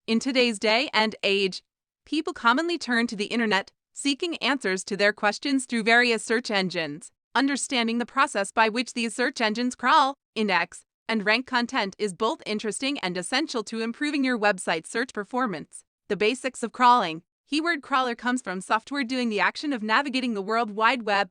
In today's day and age, people commonly turn to the internet, seeking answers to their questions through various search engines. Understanding the process by which these search engines crawl, index, and rank content is both interesting and essential to improving your website's search performance. The basics of crawling. Keyword crawler comes from software doing the action of navigating the World Wide Web,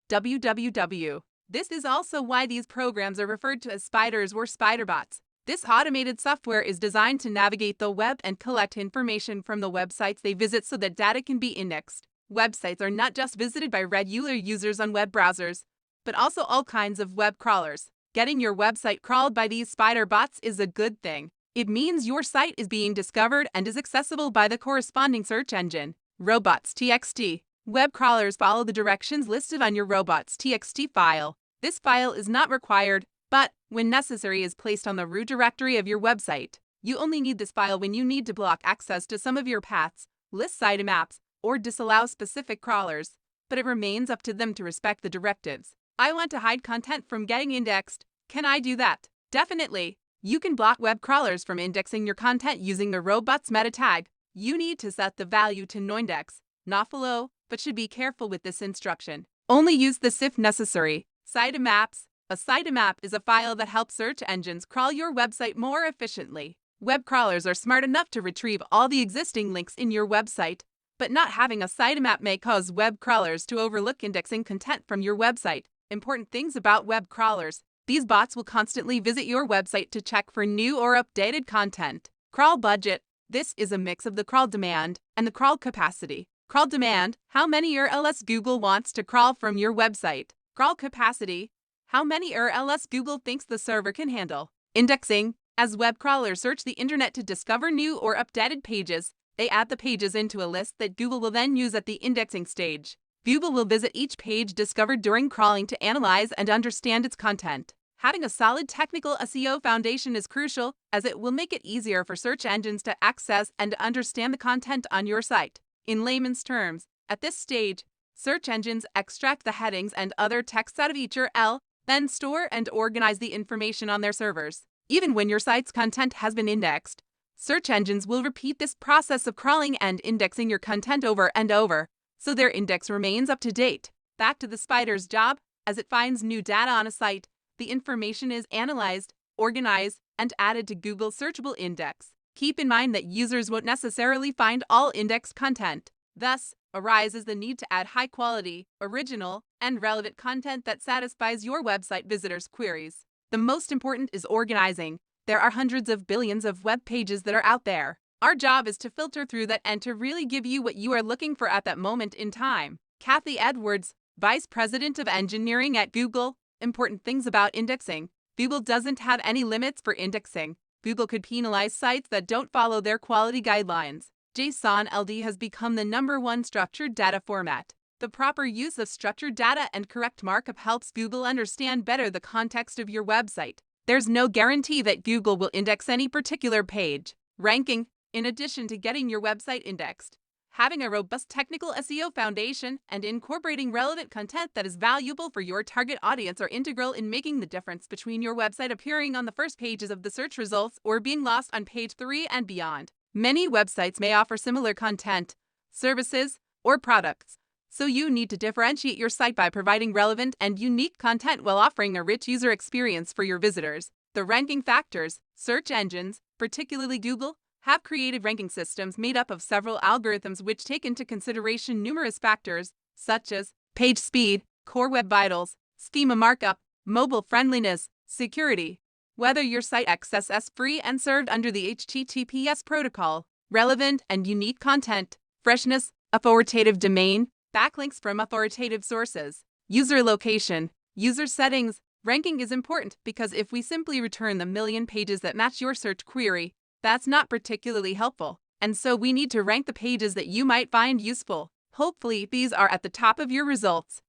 www. This is also why these programs are referred to as spiders or spiderbots. This automated software is designed to navigate the web and collect information from the websites they visit so that data can be indexed. Websites are not just visited by regular users on web browsers, but also all kinds of web crawlers. Getting your website crawled by these spider bots is a good thing. It means your site is being discovered and is accessible by the corresponding search engine. Robots.txt. Web crawlers follow the directions listed on your robots.txt file. This file is not required, but, when necessary, is placed on the root directory of your website. You only need this file when you need to block access to some of your paths, list sitemaps, or disallow specific crawlers, but it remains up to them to respect the directives. I want to hide content from getting indexed. Can I do that? Definitely. You can block web crawlers from indexing your content using the robots meta tag. You need to set the value to noindex, not follow, but should be careful with this instruction. Only use this if necessary. Sitemaps. A sitemap is a file that helps search engines crawl your website more efficiently. Web crawlers are smart enough to retrieve all the existing links in your website, but not having a sitemap may cause web crawlers to overlook indexing content from your website. Important things about web crawlers. These bots will constantly visit your website to check for new or updated content. Crawl budget. This is a mix of the crawl demand and the crawl capacity. Crawl demand, how many URLs Google wants to crawl from your website. Crawl capacity, how many URLs Google thinks the server can handle. Indexing, as web crawlers search the internet to discover new or updated pages, they add the pages into a list that Google will then use at the indexing stage. Google will visit each page discovered during crawling to analyze and understand its content. Having a solid technical SEO foundation is crucial, as it will make it easier for search engines to access and understand the content on your site. In layman's terms, at this stage, search engines extract the headings and other text out of each URL, then store and organize the information on their servers. Even when your site's content has been indexed, search engines will repeat this process of crawling and indexing your content over and over, so their index remains up to date. Back to the spider's job. As it finds new data on a site, the information is analyzed, organized, and added to Google's searchable index. Keep in mind that users won't necessarily find all indexed content. Thus, arises the need to add high-quality, original, and relevant content that satisfies your website visitors' queries. The most important is organizing. There are hundreds of billions of web pages that are out there. Our job is to filter through that and to really give you what you are looking for at that moment in time. Kathy Edwards, Vice President of Engineering at Google. Important things about indexing. Google doesn't have any limits for indexing. Google could penalize sites that don't follow their quality guidelines. JSON LD has become the #1 structured data format. The proper use of structured data and correct markup helps Google understand better the context of your website. There's no guarantee that Google will index any particular page. Ranking. In addition to getting your website indexed, having a robust technical SEO foundation and incorporating relevant content that is valuable for your target audience are integral in making the difference between your website appearing on the first pages of the search results or being lost on page 3 and beyond. Many websites may offer similar content, services, or products, so you need to differentiate your site by providing relevant and unique content while offering a rich user experience for your visitors. The ranking factors. Search engines, particularly Google, have created ranking systems made up of several algorithms which take into consideration numerous factors, such as page speed, core web vitals, schema markup, mobile friendliness, security, whether your site accesses free and served under the HTTPS protocol, relevant and unique content, freshness, authoritative domain, backlinks from authoritative sources, user location, user settings. Ranking is important because if we simply return the million pages that match your search query, that's not particularly helpful, and so we need to rank the pages that you might find useful. Hopefully, these are at the top of your results.